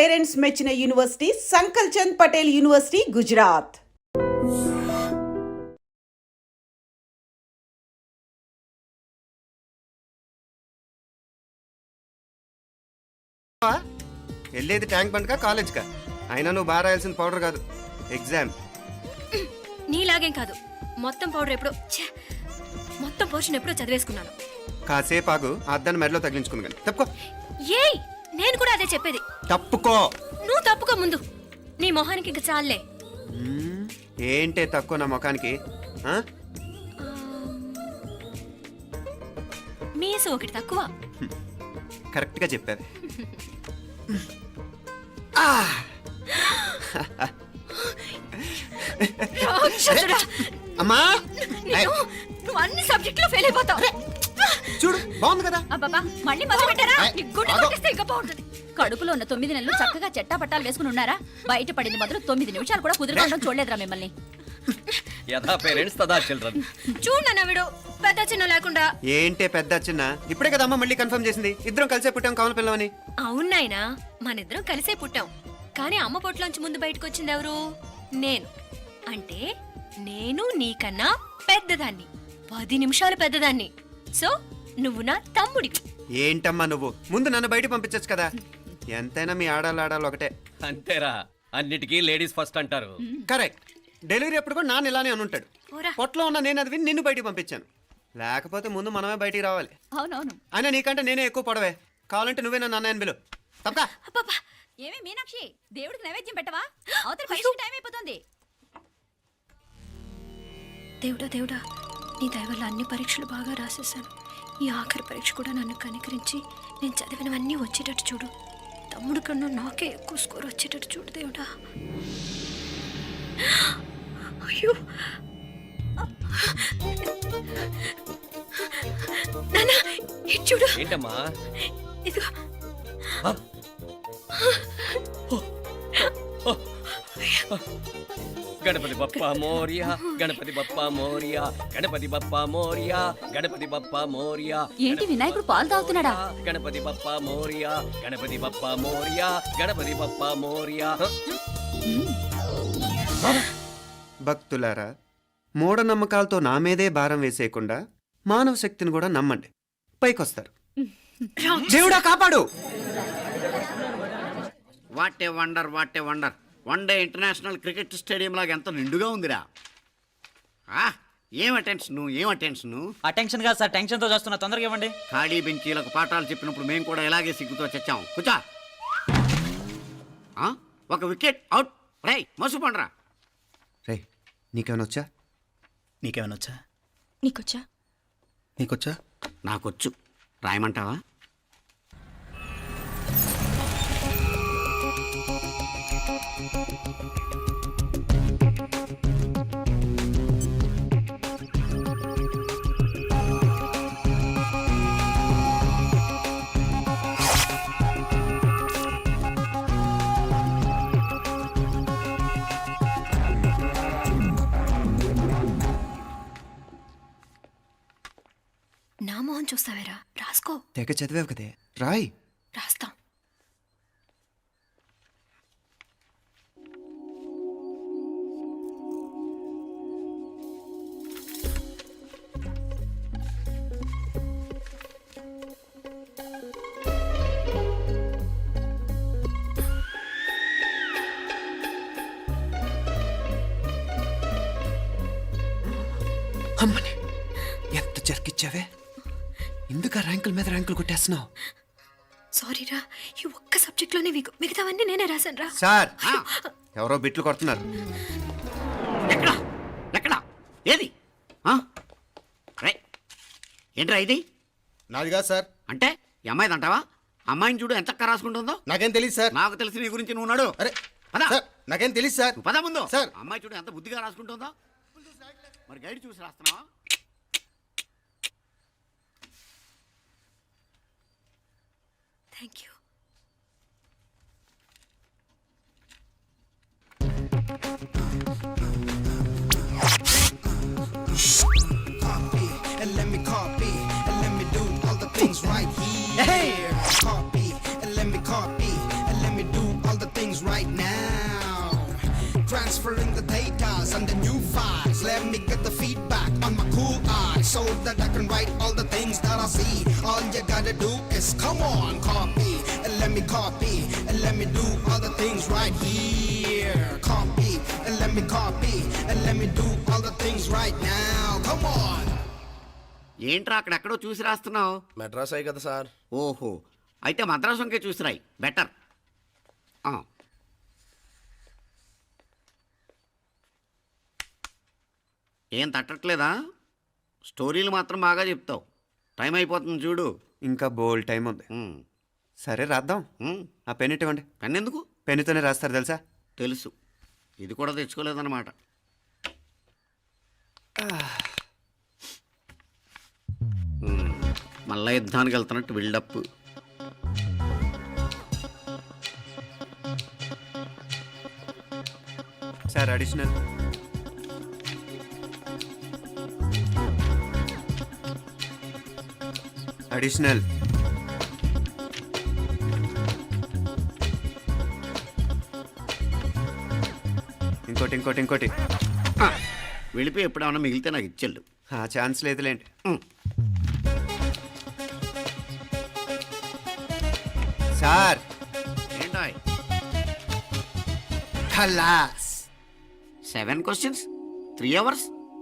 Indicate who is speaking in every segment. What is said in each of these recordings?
Speaker 1: Parents మెచ్చిన university సంకల్ Chand Patel university, Gujarat.
Speaker 2: వెళ్ళేది tank బండ్కా కాలేజ్కా? అయినా నువ్వు బాగా రాయాల్సిన పౌడర్ కాదు, ఎగ్జామ్.
Speaker 3: నీలాగేం కాదు, మొత్తం పౌడర్ ఎప్పుడో మొత్తం పోర్షన్ ఎప్పుడో చదివేసుకున్నాను.
Speaker 2: కాసేపు ఆగు, అద్దాన్ని మెడలో తగిలించుకుంది కానీ తప్పుకో.
Speaker 3: ఏయ్, నేను కూడా అదే చెప్పేది.
Speaker 2: తప్పుకో.
Speaker 3: నువ్వు తప్పుకో ముందు. నీ మొహానికి ఇంక చాలే.
Speaker 2: ఏంటే తక్కువ నా ముఖానికి?
Speaker 3: మీసు ఒకటి తక్కువ.
Speaker 2: కరెక్ట్గా చెప్పావి. అమ్మా,
Speaker 3: నువ్వు అన్ని సబ్జెక్టులో ఫెయిల్ అయిపోతావు.
Speaker 2: చూడు, బాగుంది కదా.
Speaker 3: అబ్బబ్బా, మళ్ళీ మొదలు పెట్టారా? నీ గుండె కొట్టేస్తే ఇంకా బాగుంటుంది.
Speaker 4: కడుపులో ఉన్న 9 నెలలు చక్కగా చెట్టా పట్టాలు వేసుకుని ఉన్నారా? బయట పడింది మొదలు 9 నిమిషాలు కూడా కుదిరకుండా చూడలేదురా మిమ్మల్ని.
Speaker 5: యథా పేరెంట్స్ తదా చిల్డ్రన్.
Speaker 3: చూడన్న వీడు పెద్ద చిన్న లేకుండా.
Speaker 2: ఏంటే పెద్ద చిన్న? ఇప్పుడే కదా అమ్మ మళ్ళీ కన్ఫర్మ్ చేసింది, ఇద్దరం కలిసే పుట్టాం కావాలి పిల్లవని.
Speaker 3: అవునాయినా, మనిద్దరం కలిసే పుట్టాం. కానీ అమ్మ పొట్లోంచి ముందు బయటకు వచ్చింది ఎవరు? నేను. అంటే నేను నీకన్నా పెద్దదాన్ని, 10 నిమిషాలు పెద్దదాన్ని. సో నువ్వు నా తమ్ముడి.
Speaker 2: ఏంటమ్మా నువ్వు? ముందు నన్ను బయట పంపించచ్చు కదా. ఎంతైనా మీ ఆడాలి ఒకటే.
Speaker 5: అంతేరా, అన్నిటికీ లేడీస్ ఫస్ట్ అంటారు.
Speaker 2: కరెక్ట్. డెలివరీ అప్పుడు కూడా నాన్న ఇలానే అనుంటాడు. పొట్లో ఉన్న నేను అది విని నిన్ను బయటికి పంపించాను. లేకపోతే ముందు మనమే బయటికి రావాలి.
Speaker 4: అవునవును.
Speaker 2: అయినా నీకంటే నేనే ఎక్కువ పొడవే. కావాలంటే నువ్వే నన్ను అన్నయ్యను పిలు. తప్పకా.
Speaker 4: ఏమి మీనాక్షి, దేవుడికి నైవేద్యం పెట్టవా? అవతల పరీక్ష టైం అయిపోతుంది.
Speaker 3: దేవుడా దేవుడా, నీ దయ వల్ల అన్ని పరీక్షలు బాగా రాసేసాను. ఈ ఆఖరి పరీక్ష కూడా నన్ను కనికరించి నేను చదివినవన్నీ వచ్చేటట్టు చూడు. తమ్ముడు కన్నా నాకే ఎక్కువ స్కోర్ వచ్చేటట్టు చూడు దేవుడా. అయ్యో నాన్న, ఇది చూడు.
Speaker 5: ఏంటమ్మా?
Speaker 3: ఇదిగో.
Speaker 5: గణపతి బప్పా మోరియా, గణపతి బప్పా మోరియా, గణపతి బప్పా మోరియా, గణపతి బప్పా మోరియా.
Speaker 4: ఏంటి వినాయకుడు పాలు తాగుతున్నాడా?
Speaker 5: గణపతి బప్పా మోరియా, గణపతి బప్పా మోరియా, గణపతి బప్పా మోరియా.
Speaker 2: భక్తులారా, మూఢనమ్మకాలతో నా మీదే భారం వేసేయకుండా మానవ శక్తిని కూడా నమ్మండి, పైకొస్తారు. దేవుడా కాపాడు.
Speaker 6: What a wonder, what a wonder. 1 day international cricket stadium లాగా ఎంత నిండుగా ఉందిరా. ఏం అటెన్షన్?
Speaker 7: అటెన్షన్ కాదు సార్, టెన్షన్తో చేస్తున్నా, తొందరగా ఇవ్వండి.
Speaker 6: ఖాళీ బెంచీలకు పాఠాలు చెప్పినప్పుడు మేము కూడా ఇలాగే సిగ్గుతో చచ్చాం. కూర్చో. ఒక వికెట్ అవుట్. రై మసు పండరా.
Speaker 2: రే, నీకేమైనా వచ్చా?
Speaker 7: నీకేమైనా వచ్చా?
Speaker 3: నీకొచ్చా?
Speaker 7: నీకొచ్చా?
Speaker 6: నాకొచ్చు. రాయమంటావా?
Speaker 3: నా మొహం చూస్తావేరా? రాసుకో.
Speaker 2: తెగ చదివావు కదే, రాయ్.
Speaker 3: రాస్తాం.
Speaker 2: అమ్మని ఎంత జరికిచ్చావే. ఎందుకు ర్యాంకుల మీద ర్యాంకులు కొట్టేస్తున్నావు?
Speaker 3: సారీరా, ఈ ఒక్క సబ్జెక్ట్లోనే మిగతావన్నీ నేనే రాశాను రా.
Speaker 2: సార్, ఎవరో బిట్లు కొడుతున్నారు.
Speaker 6: ఎక్కడా ఏది? ఏంట్రా ఇది?
Speaker 8: నాది కాదు సార్.
Speaker 6: అంటే ఈ అమ్మాయిది అంటావా? అమ్మాయిని చూడు ఎంత రాసుకుంటుందో.
Speaker 8: నాకేం తెలియదు సార్.
Speaker 6: నాకు తెలిసి నీ గురించి నువ్వు నాడు.
Speaker 8: అరే సార్, నాకేం తెలియదు సార్.
Speaker 6: పద ముందు.
Speaker 8: సార్,
Speaker 6: అమ్మాయి చూడు ఎంత బుద్ధిగా రాసుకుంటుందో. మరి గైడ్ చూసి రాస్తున్నావా?
Speaker 3: Thank you.
Speaker 9: And let me copy, and let me do all the things right here. Copy, and let me copy, and let me do all the right now. Transferring the datas and the new files. Let me get the feedback on my cool eyes so that I can write all the things that I see. All you gotta do is come on, copy, and let me copy, and let me do all the things right here. Copy, and let me copy, and let me do all the things right now. Come on.
Speaker 6: ఏంట్రా అక్కడెక్కడో చూసి రాస్తున్నావు?
Speaker 8: మెడ్రాస్ అయ్యి కదా sir.
Speaker 6: ఓహో, అయితే మద్రాసు వంకే చూసి రాయి, better. ఏం తట్టట్లేదా? స్టోరీలు మాత్రం బాగా చెప్తావు. టైం అయిపోతుంది చూడు.
Speaker 2: ఇంకా బోల్డ్ టైం ఉంది. సరే రాద్దాం. ఆ పెన్ ఇవ్వండి.
Speaker 6: పెన్ ఎందుకు?
Speaker 2: పెన్నుతోనే రాస్తారు తెలుసా?
Speaker 6: తెలుసు. ఇది కూడా తెచ్చుకోలేదన్నమాట. మళ్ళా యుద్ధానికి వెళ్తున్నట్టు బిల్డప్.
Speaker 2: Sir additional. అడిషనల్. ఇంకోటి ఇంకోటి ఇంకోటి.
Speaker 6: వెళ్ళిపోయి ఎప్పుడేమన్నా మిగిలితే నాకు ఇచ్చెళ్ళు.
Speaker 2: ఆ ఛాన్స్ లేదులేండి. సార్
Speaker 6: ఏంటో
Speaker 2: ఖలాస్.
Speaker 6: 7 questions, 3 hours,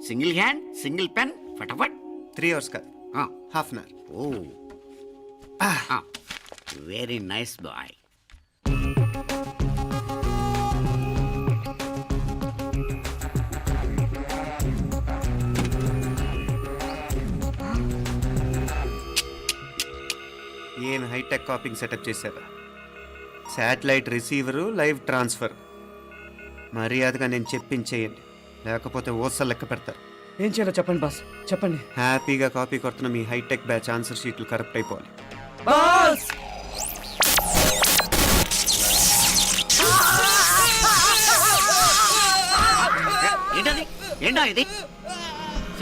Speaker 6: single hand, single pen, ఫటాఫట్.
Speaker 2: 3 hours కాదు, half an hour.
Speaker 6: Oh very nice boy.
Speaker 2: ఏం హైటెక్ కాపింగ్ సెటప్ చేశారా? Satellite receiver, live transfer. మర్యాదగా నేను చెప్పించేయండి, లేకపోతే ఓసలు లెక్క పెడతారు.
Speaker 5: ఏం చేయాలో చెప్పండి బాస్, చెప్పండి.
Speaker 2: హ్యాపీగా కాపీ కొడుతున్న మీ హైటెక్ బ్యాచ్ ఆన్సర్ షీట్లు కరెక్ట్ అయిపోవాలి.
Speaker 5: బాస్
Speaker 6: ఏంటది? ఏంటా ఇది?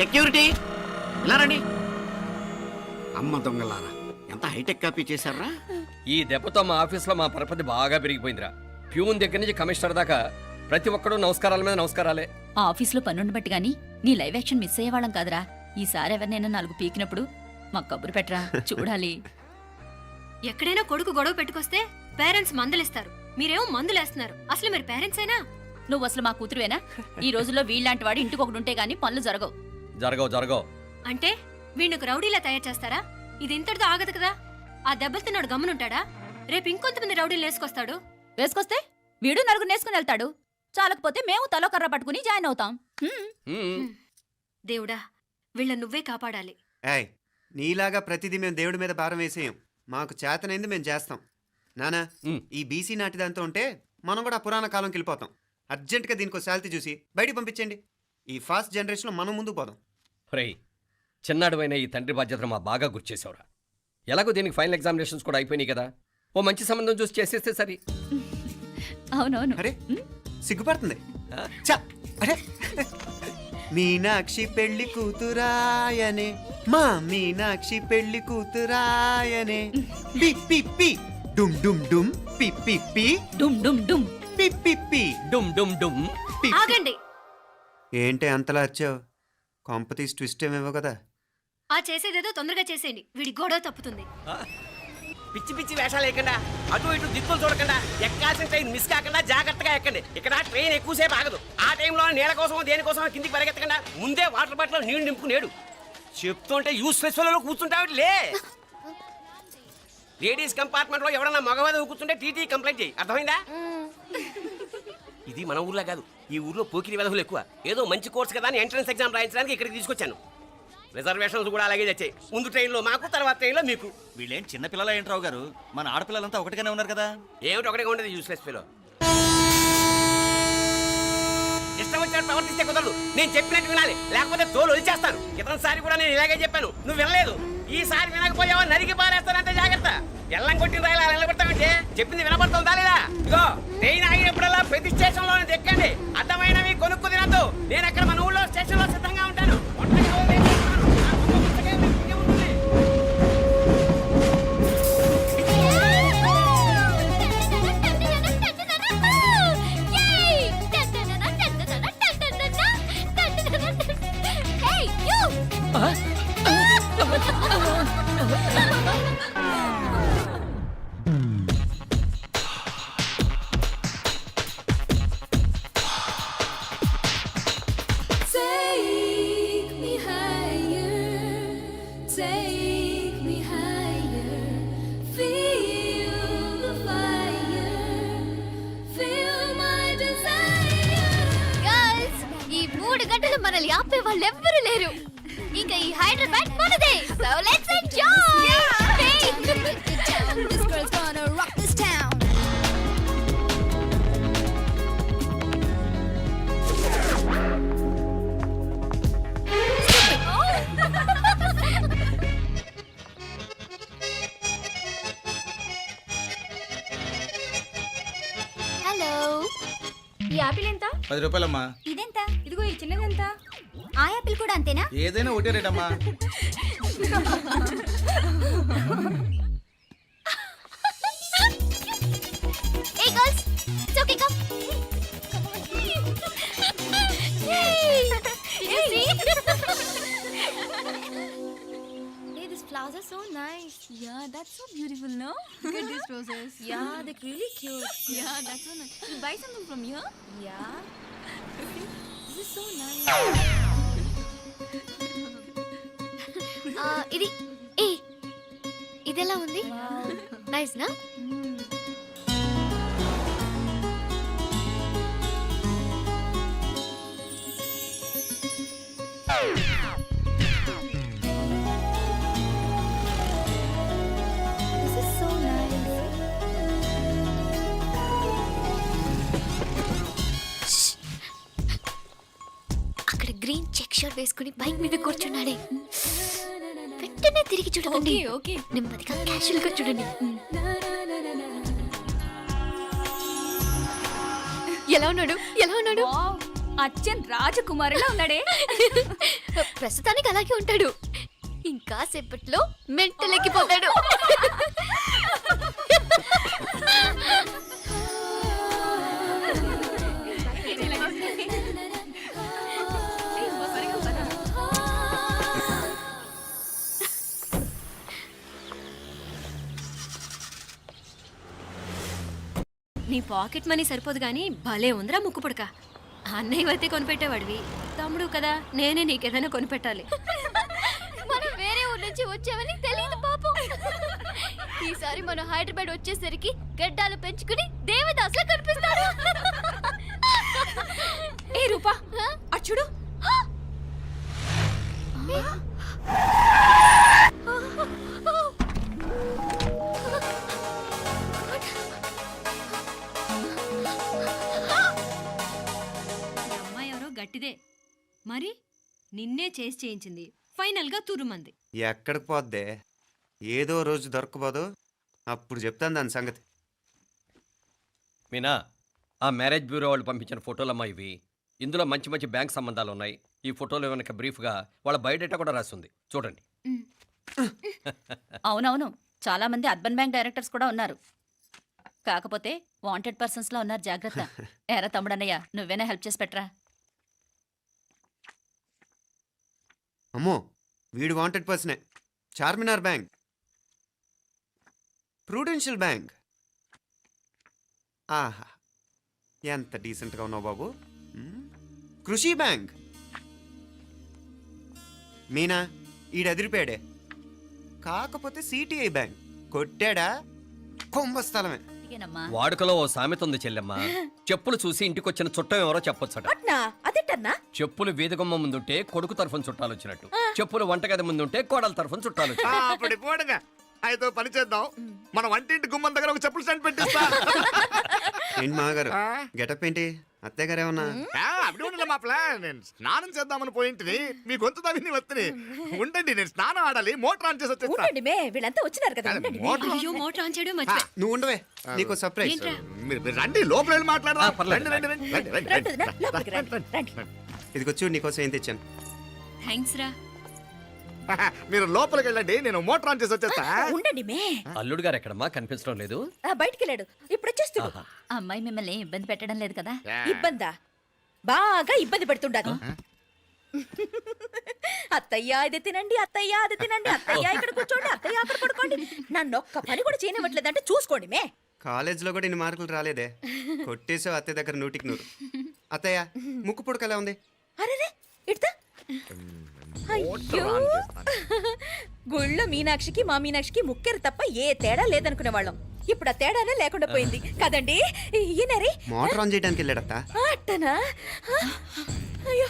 Speaker 6: సెక్యూరిటీ ఇలా రండి. అమ్మ దొంగలారా, ఎంత హైటెక్ కాపీ చేశారా?
Speaker 5: ఈ దెబ్బతో మా ఆఫీస్లో మా పరపతి బాగా పెరిగిపోయిందిరా. ప్యూన్ దగ్గర నుంచి కమిషనర్ దాకా ప్రతి ఒక్కడు నమస్కారాల మీద నమస్కారాలే.
Speaker 4: ఆ ఆఫీస్లో పన్నుండి బట్టి గాని నీ లైవ్ యాక్షన్ మిస్ అయ్యేవాళ్ళం కాదురా. ఈసారి ఎవరినైనా 4 పీకినప్పుడు మాకు కబురు పెట్టరా, చూడాలి.
Speaker 3: ఎక్కడైనా కొడుకు గొడవ పెట్టుకొస్తే పేరెంట్స్ మందలిస్తారు, మీరేమో మందులేస్తున్నారు. అసలు మీరు పేరెంట్సేనా?
Speaker 4: నువ్వు అసలు మా కూతురువేనా? ఈ రోజుల్లో వీళ్ళలాంటి వాడు ఇంటికి ఒకటి ఉంటే గానీ పనులు జరగవు.
Speaker 5: జరగవు.
Speaker 3: అంటే వీణ్ణకు రౌడీలా తయారు చేస్తారా? ఇది ఇంతటితో ఆగదు కదా. ఆ దెబ్బలు తిన్నాడు గమ్మునుంటాడా? రేపు ఇంకొంతమంది రౌడీలు వేసుకొస్తాడు.
Speaker 4: వేసుకొస్తే వీడు నలుగురు నేసుకుని వెళ్తాడు. చాలకపోతే మేము తలో కర్ర పట్టుకుని జాయిన్ అవుతాం.
Speaker 3: దేవుడా, వీళ్ళ నువ్వే కాపాడాలి.
Speaker 2: ఏయ్, నీలాగా ప్రతిదీ మేము దేవుడి మీద భారం వేసేయం. మాకు చేతనైంది మేము చేస్తాం. నానా, ఈ బీసీ నాటి దాంతో ఉంటే మనం కూడా పురాణ కాలంకి వెళ్ళిపోతాం. అర్జెంటుగా దీనికి శాలిటీ చూసి బయటికి పంపించండి. ఈ ఫాస్ట్ జనరేషన్లో మనం ముందుకు పోదాం.
Speaker 5: రేయ్, చిన్నాడువైన ఈ తండ్రి బాధ్యతను మా బాగా గుర్చేసావురా. ఎలాగో దీనికి ఫైనల్ ఎగ్జామినేషన్స్ కూడా అయిపోయినాయి కదా, ఓ మంచి సంబంధం చూసి చేసేస్తే సరి.
Speaker 4: అవునవును.
Speaker 2: అరే సిగ్గుపడుతుంది. అరే మీనాక్షి పెళ్లి కూతురాయనే, మా మీనాక్షి పెళ్లి కూతురాయనే. పి పి పి డుమ్ డుమ్ డుమ్ పి పి పి
Speaker 4: డుమ్ డుమ్ డుమ్
Speaker 2: పి పి పి
Speaker 5: డుమ్ డుమ్ డుమ్.
Speaker 3: ఆగండి.
Speaker 2: ఏంటి అంతలా వచ్చావు? కాంపతీస్ ట్విస్ట్ ఏమేవో కదా.
Speaker 3: ఆ చేసేదేదో తొందరగా చేసేయండి, వీడి గొడవ తప్పుతుంది.
Speaker 5: పిచ్చి పిచ్చి వేషాలు లేకుండా, అటు ఇటు దిక్కులు చూడకుండా, ఎక్కాల్సిన ట్రైన్ మిస్ కాకుండా జాగ్రత్తగా ఎక్కండి. ఇక్కడ ట్రైన్ ఎక్కువసేపు ఆగదు. ఆ టైంలో నీళ్ళ కోసం దేనికోసం కిందికి పరిగెత్తకుండా ముందే వాటర్ బాటిల్ నీళ్లు నింపుకునేడు. చెప్తుంటే యూస్లెస్ లో కూర్చుంటావు లే. లేడీస్ కంపార్ట్మెంట్ లో ఎవడన్నా మగవాది కూర్చుంటే టీటీ కంప్లైంట్ చేయి, అర్థమైందా? ఇది మన ఊర్లో కాదు, ఈ ఊర్లో పోకిరి వెధవులు ఎక్కువ. ఏదో మంచి కోర్స్ కదా అని ఎంట్రన్స్ ఎగ్జామ్ రాయించడానికి ఇక్కడికి తీసుకొచ్చాను. రిజర్వేషన్స్ కూడా అలాగే తెచ్చాయి. ముందు ట్రైన్లో మాకు, తర్వాత ట్రైన్లో మీకు.
Speaker 7: వీళ్ళేం చిన్న పిల్లలు ఏంటి రావు గారు? మన ఆడపిల్లలంతా ఒకటిగానే ఉన్నారు కదా.
Speaker 5: ఏమిటి ఒకటిగా ఉండేది యూస్లెస్ ఫెలో. ఇష్టం వచ్చినట్టు ప్రవర్తిస్తే కుదరదు. నేను చెప్పినట్టు వినాలి, లేకపోతే తోలు వదిలేస్తాను. క్రితంసారి కూడా నేను ఇలాగే చెప్పాను, నువ్వు వినలేదు. ఈసారి వినకపోయావా నరికి పారేస్తానంటే జాగ్రత్త. ఎల్లం కొట్టిన రాయిలా నిలబడతామంటే చెప్పింది వినపడుతుందా లేదా? ఇగో ట్రైన్ ఆగినప్పుడల్లా ప్రతి స్టేషన్ లో ఎక్కండి. అర్థమైనవి కొనుక్కు తినద్దు. నేను అక్కడ మన ఊళ్ళో స్టేషన్ లో సిద్ధంగా ఉంటాను.
Speaker 10: ఆపే వాళ్ళు ఎవ్వరు లేరు. ఇంకా ఈ హైదరాబాద్ మనదే. So let's enjoy. This girl's gonna rock this town. Hello, ఈ యాపిల్ ఎంత?
Speaker 8: 10 రూపాయలమ్మా.
Speaker 10: ఇదెంత? ఇదిగో ఈ చిన్నది ఎంత? ఆ యాపిల్ కూడా అంతేనా?
Speaker 8: ఏదైనా ఒకటే రేట్ అమ్మా.
Speaker 10: Hey girls, it's okay, come. Yay! Did you see? Hey, these flowers are so nice. Yeah, that's so beautiful, no? Look at these roses. Yeah, they're really cute. Yeah, that's so nice. You buy something from here? Yeah. This is so nice. ఇది ఏ ఇదెలా ఉంది? Nice నా? This is so nice. Shh. అక్కడ green check shirt వేసుకుని bike మీద కూర్చున్నాడే. వెంటనే తిరిగి చూడకండి. ఓకే, నెమ్మదిగా క్యాషువల్ గా చూడండి. ఎలా ఉన్నాడు? ఎలా ఉన్నాడు?
Speaker 4: అచ్చన్ రాజకుమారులా ఉన్నాడే.
Speaker 10: ప్రస్తుతానికి అలాగే ఉంటాడు. ఇంకా సేపట్లో మెంటలెక్కిపోతాడు.
Speaker 3: నీ పాకెట్ మనీ సరిపోదు గానీ భలే ఉందిరా ముక్కు పుడక. అన్నయ్య అయితే కొనిపెట్టేవాడివి, తమ్ముడు కదా నేనే నీకేదైనా కొనిపెట్టాలి.
Speaker 10: మనం వేరే ఊరు నుంచి వచ్చామని తెలియదు పాపం. ఈసారి మనం హైదరాబాద్ వచ్చేసరికి గడ్డాలు పెంచుకుని దేవదాసులా కనిపిస్తాడు.
Speaker 3: ఏ రూపా అటు చూడు. ఈ అమ్మాయి ఎవరో గట్టిదే మరి, నిన్నే చేసి చేయించింది. ఫైనల్ గా తురుమంది.
Speaker 2: ఎక్కడికి పోద్దే? ఏదో రోజు దొరకపోదు, అప్పుడు చెప్తాను దాని సంగతి.
Speaker 5: మీనా, ఆ మ్యారేజ్ బ్యూరో వాళ్ళు పంపించిన ఫోటోలమ్మా ఇవి. ఇందులో మంచి మంచి బ్యాంక్ సంబంధాలు ఉన్నాయి. ఈ ఫోటోలో వెనక బ్రీఫ్గా వాళ్ళ బయోడేటా కూడా రాస్తుంది, చూడండి.
Speaker 4: అవునవును, చాలా మంది అర్బన్ బ్యాంక్ డైరెక్టర్స్ కూడా ఉన్నారు. కాకపోతే వాంటెడ్ పర్సన్స్ లో ఉన్నారు, జాగ్రత్త. ఎరా తమ్ముడన్నయ్య, నువ్వేనా హెల్ప్ చేసి పెట్టరా.
Speaker 2: అమ్మో, వీడు వాంటెడ్ పర్సనే. Charminar bank, Prudential bank. ఆహా, ఎంత డీసెంట్గా ఉన్నావు బాబు. కృషి బ్యాంక్. మీనా, ఈడదిరిపాడే. కాకపోతే సిటిఐ బ్యాంక్ కొట్టాడా కుంభస్థలమే.
Speaker 4: ఇదేనమ్మా.
Speaker 5: వాడుకలో ఓ సామెత ఉంది చెల్లెమ్మ. చెప్పులు చూసి ఇంటికొచ్చిన చుట్టం ఎవరో చెప్పొచ్చట.
Speaker 1: అదేటన్నా?
Speaker 5: చెప్పులు వీధగుమ్మ ముందుంటే కొడుకు తరఫున చుట్టాలు వచ్చినట్టు, చెప్పులు వంటగది ముందుంటే కోడల తరఫున చుట్టాలు వచ్చినట్టు.
Speaker 8: అప్పుడు పోడుగా అయితే పని చేద్దాం. మన వంటింటి గుమ్మం దగ్గర ఒక చెప్పులు స్టాండ్ పెట్టిస్తా.
Speaker 2: ఏంటి మామగారు గెటప్ ఏంటి? అత్తయ్య గారు ఏమన్నా?
Speaker 8: అప్పుడు ఉండలే మా ప్లాన్. నేను స్నానం చేద్దామని పోయింటిని, మీ గొంతు తవ్విని వస్తుంది. ఉండండి, నేను స్నానం ఆడాలి, మోటార్ ఆన్ చేసి వచ్చేస్తా.
Speaker 1: వీళ్ళంతా వచ్చినారు కదా.
Speaker 8: మోటార్
Speaker 3: అయ్యో, మోటార్ ఆన్ చేయడం మర్చిపోయా.
Speaker 2: నువ్వు ఉండవే, నీకు సర్ప్రైజ్.
Speaker 3: ఏంట్రా?
Speaker 8: మీరు రండి, లోపల వెళ్ళి మాట్లాడదాం.
Speaker 5: పర్లేదు.
Speaker 8: రండి, రండి, రండి, రండి, రండి, రండి.
Speaker 2: ఇదిగొచ్చు నీకోసం ఏం తెచ్చాను.
Speaker 3: థ్యాంక్స్ రా.
Speaker 8: మీరు లోపలికి వెళ్ళండి, నేను మోటార్ ఆన్ చేసి వచ్చేస్తా.
Speaker 1: ఉండండి మే,
Speaker 5: అల్లుడు గారు ఎక్కడమ్మా కనిపించడం లేదు?
Speaker 1: బయటికి వెళ్ళాడు, ఇప్పుడు వచ్చేస్తాడు.
Speaker 5: ఆహా.
Speaker 4: ఆ అమ్మాయి మిమ్మల్ని ఏం ఇబ్బంది పెట్టడం లేదు కదా.
Speaker 1: ఇబ్బందా? బాగా ఇబ్బంది పెడుతుండదు. అత్తయ్య ఇది తినండి, అత్తయ్య అది తినండి, అత్తయ్య ఇక్కడ కూర్చోండి, అత్తయ్య అక్కడ పడుకోండి. నన్ను ఒక్క పని కూడా చేయనివ్వట్లేదంటే చూసుకోండి మే.
Speaker 2: కాలేజీలో కూడా ఇన్ని మార్కులు రాలేదే. కొట్టేసావు అత్తయ్య దగ్గర 100కి 100. అత్తయ్య, ముక్కు పుడక ఎలా ఉంది?
Speaker 1: అరే ఇడతా. అయ్యో, గుళ్ళో మీనాక్షికి మా మీనాక్షికి ముక్కెరు తప్ప ఏ తేడా లేదనుకునే వాళ్ళం. ఇప్పుడు ఆ తేడానే లేకుండా పోయింది కదండి. ఈయనరే
Speaker 2: మోటార్ ఆన్ చేయడానికి వెళ్ళాడత్త.
Speaker 1: అట్టనా? అయ్యో,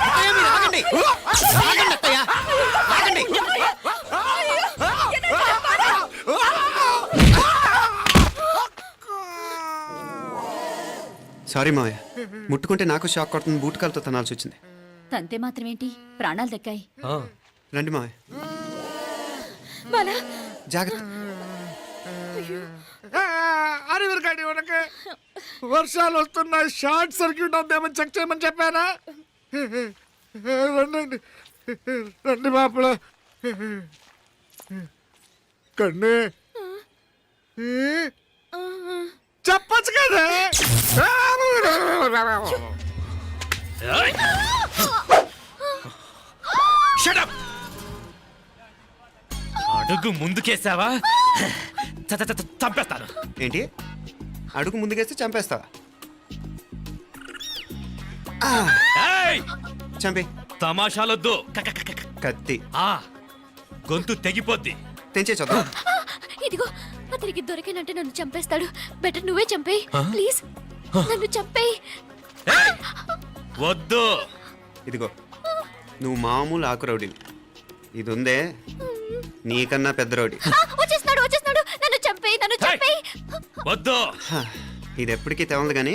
Speaker 2: అత్తయ్య, మీరు ఆగండి. ఆగండి, అత్తయ్య. ఆగండి. సారీ మావయ్య, ముట్టుకుంటే నాకు షాక్ కొడుతుంది, బూట్ కాలుతో తనాల్సి వచ్చింది.
Speaker 4: తంతే మాత్రమేంటి, ప్రాణాలు దక్కాయి.
Speaker 2: రండి మావయ్య,
Speaker 1: బాలా
Speaker 2: జాగ్రత్త.
Speaker 8: అరవిరకండి ఉనకే వర్షాలు వస్తున్నాయి, షార్ట్ సర్క్యూట్ అవుతామని చెక్ చేయమని చెప్పానా? రండి రండి మాపల కన్ను చెప్పచ్చు కదా.
Speaker 11: అడుగు ముందుకేసావా చంపేస్తాను.
Speaker 2: ఏంటి, అడుగు ముందుకేస్తే చంపేస్తావా?
Speaker 11: ఏయ్!
Speaker 2: చంపే.
Speaker 11: తమాషాలొద్దు.
Speaker 2: కత్తి
Speaker 11: ఆ గొంతు తెగిపోద్ది.
Speaker 2: తెంచే చదువు.
Speaker 3: ఇదిగో అతనికి దొరికినంటే నన్ను చంపేస్తాడు. బెటర్ నువ్వే చంపేయి ప్లీజ్. నన్ను చంపేయి.
Speaker 11: ఏయ్! వద్దు.
Speaker 2: ఇదిగో, నువ్వు మామూలు ఆకు రౌడీవి, ఇది ఉందే నీకన్నా పెద్ద రౌడీ.
Speaker 3: వచ్చేస్తున్నాడు. నన్ను చంపేయి.
Speaker 11: వద్దు.
Speaker 2: హ, ఇది ఎప్పటికీ తెవలదు కానీ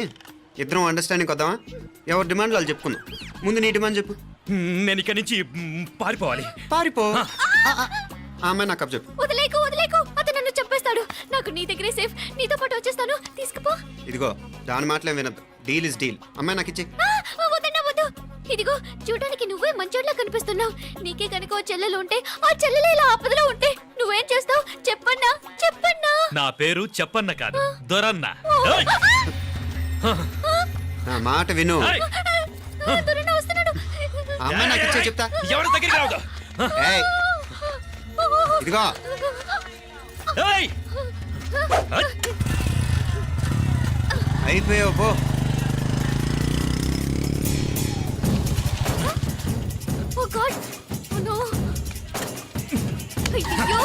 Speaker 2: ఇద్దరం అండర్స్టాండింగ్ వద్దామా? ఎవరి డిమాండ్ వాళ్ళు చెప్పుకుందాం. ముందు నీ డిమాండ్ చెప్పు.
Speaker 11: నేను ఇక్కడి నుంచి పారిపోవాలి.
Speaker 2: పారిపో. ఆ అమ్మాయి నాకు చెప్పు.
Speaker 3: వదిలేకు. అతను నన్ను చంపేస్తాడు. నాకు నీ దగ్గరే సేఫ్. నీతో పాటు వచ్చేస్తాను. తీసుకుపో.
Speaker 2: ఇదిగో, దాని మాటలేం వినద్దు. Deal is deal. అమ్మాయి నాకు ఇచ్చే.
Speaker 3: వద్దు. ఇదిగో చూడడానికి నువ్వే మంచోట్లా కనిపిస్తున్నావు. నీకే కనుక ఓ చెల్లెలు ఉంటే, ఆ చెల్లెలు ఇలా ఆపదలో ఉంటే నువ్వేం చేస్తావు? చెప్పన్నా.
Speaker 11: నా పేరు చెప్పన్న కాదు, దొరన్న. ఏయ్!
Speaker 2: నా మాట విను.
Speaker 11: ఏయ్!
Speaker 3: దొరన్న వస్తున్నాడు.
Speaker 2: ఆ అమ్మాయి నాకు ఇచ్చే చెప్తా.
Speaker 11: ఎవరి దగ్గరికి రావద్దు.
Speaker 2: ఏయ్, ఇదిగో,
Speaker 11: ఏయ్!
Speaker 2: అయిపోయావు పో.
Speaker 3: Oh god. Oh no. అయ్యో.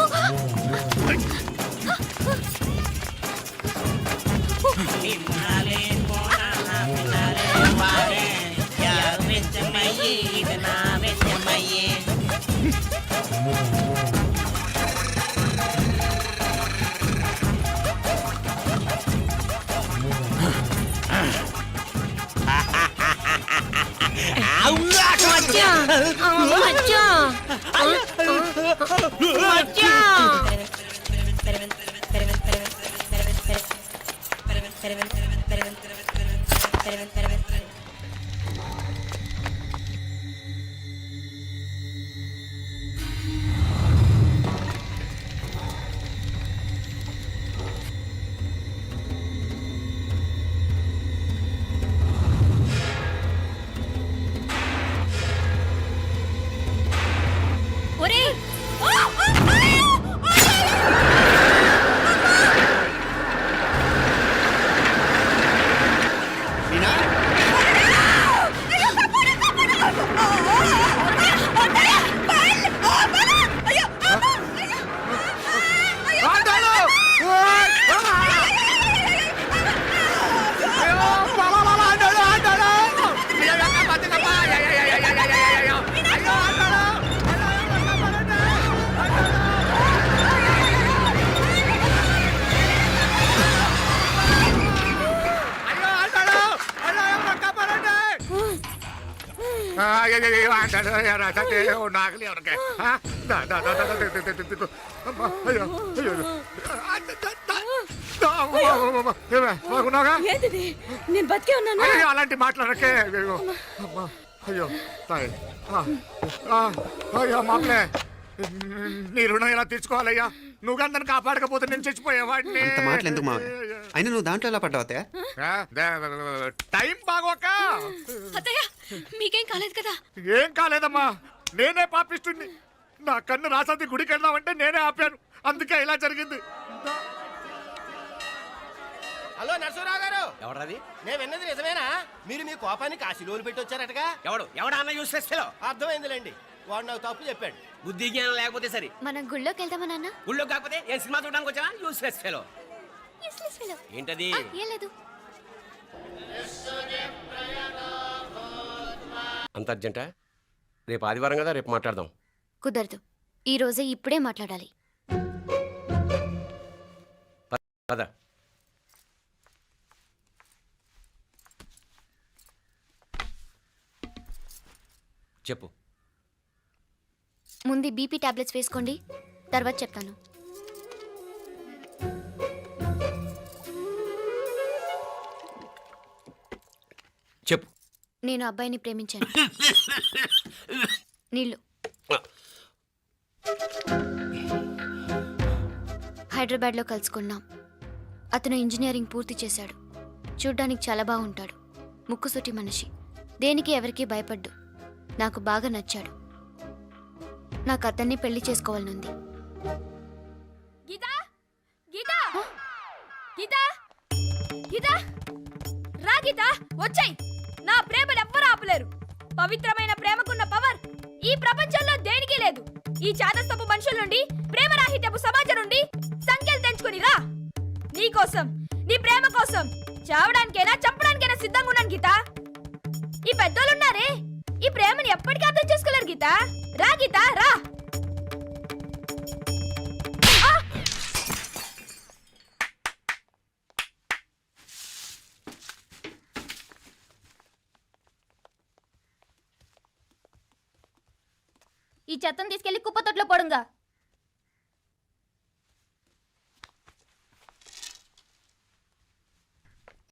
Speaker 3: ఒరేయ్!
Speaker 2: మీనా,
Speaker 8: నాగలి ఎవరికే బాగున్నాగా?
Speaker 1: ఏంటిది? నేను బతికే ఉన్నాను.
Speaker 8: అయ్యో, అలాంటి మాట్లాడకే. అయ్యో అమ్మా, అయ్యో తాయి. అయ్యో మామలే, నీ రుణం ఎలా తీర్చుకోవాలయ్యా? నువ్వు అందరిని కాపాడకపోతే నేను చచ్చిపోయేవాడిని.
Speaker 2: అంత మాటలు ఎందుకు మావయ్య? అయినా నువ్వు దాంట్లో ఎలా పడ్డావు అత్తయ్య?
Speaker 8: టైం బాగోక.
Speaker 3: అత్తయ్య మీకేం కాలేదు కదా?
Speaker 8: ఏం కాలేదమ్మా, నేనే పాపిస్తుంది. నా కన్ను రాసాది గుడికి వెళ్దామంటే నేనే ఆపాను, అందుకే ఇలా జరిగింది.
Speaker 5: హలో నరసరావు గారు. ఎవరది? నేను విన్నది నిజమేనా? మీరు మీ కోపానికి కాశీలోలు పెట్టి వచ్చారటగా? ఎవడా అన్న యూస్లెస్ ఫెలో? అర్థమైందిలేండి, వాడు నాకు తప్పు చెప్పాడు. బుద్ధి జ్ఞానం లేకపోతే సరే.
Speaker 3: మనం గుళ్ళోకి వెళ్దామా నాన్న?
Speaker 5: ఊళ్ళో కాకపోతే ఏం సినిమా చూడడానికి వచ్చావా? Useless fellow.
Speaker 10: Useless fellow.
Speaker 5: ఏంటది?
Speaker 10: ఏం లేదు.
Speaker 5: అంత అర్జెంటా? రేపు ఆదివారం కదా, రేపు మాట్లాడదాం.
Speaker 10: కుదరదు. ఈ రోజే ఇప్పుడే మాట్లాడాలి.
Speaker 5: పద. చెప్పు.
Speaker 10: ముందు బీపీ టాబ్లెట్స్ వేసుకోండి, తర్వాత చెప్తాను.
Speaker 5: చెప్పు.
Speaker 10: నేను అబ్బాయిని ప్రేమించాను. నీళ్ళు. హైదరాబాద్లో కలుసుకున్నాం. అతను ఇంజనీరింగ్ పూర్తి చేశాడు. చూడ్డానికి చాలా బాగుంటాడు. ముక్కుసూటి మనిషి. దేనికి ఎవరికీ భయపడ్డు. నాకు బాగా నచ్చాడు. నాకు అతన్ని పెళ్లి చేసుకోవాలనుంది.
Speaker 1: గీతా గీతా గీతా గీతా రా గీతా, వచ్చాయి. నా ప్రేమను ఎవ్వరూ ఆపలేరు. పవిత్రమైన ప్రేమకున్న పవర్ ఈ ప్రపంచంలో దేనికి లేదు. ఈ చాదస్తపు మనుషుల నుండి, ప్రేమరాహిత్యపు సమాజం నుండి సంఖ్యలు తెంచుకుని రా. నీ కోసం, నీ ప్రేమ కోసం చావడానికైనా చంపడానికైనా సిద్ధంగా ఉన్నాను గీతా. ఈ పెద్దోళ్ళున్నారే, ఈ ప్రేమని ఎప్పటికీ అర్థం చేసుకోలేరు గీతా. రా గీతా, రా. ఈ చెత్తను తీసుకెళ్లి కుప్పతొట్లో పొడుంగా.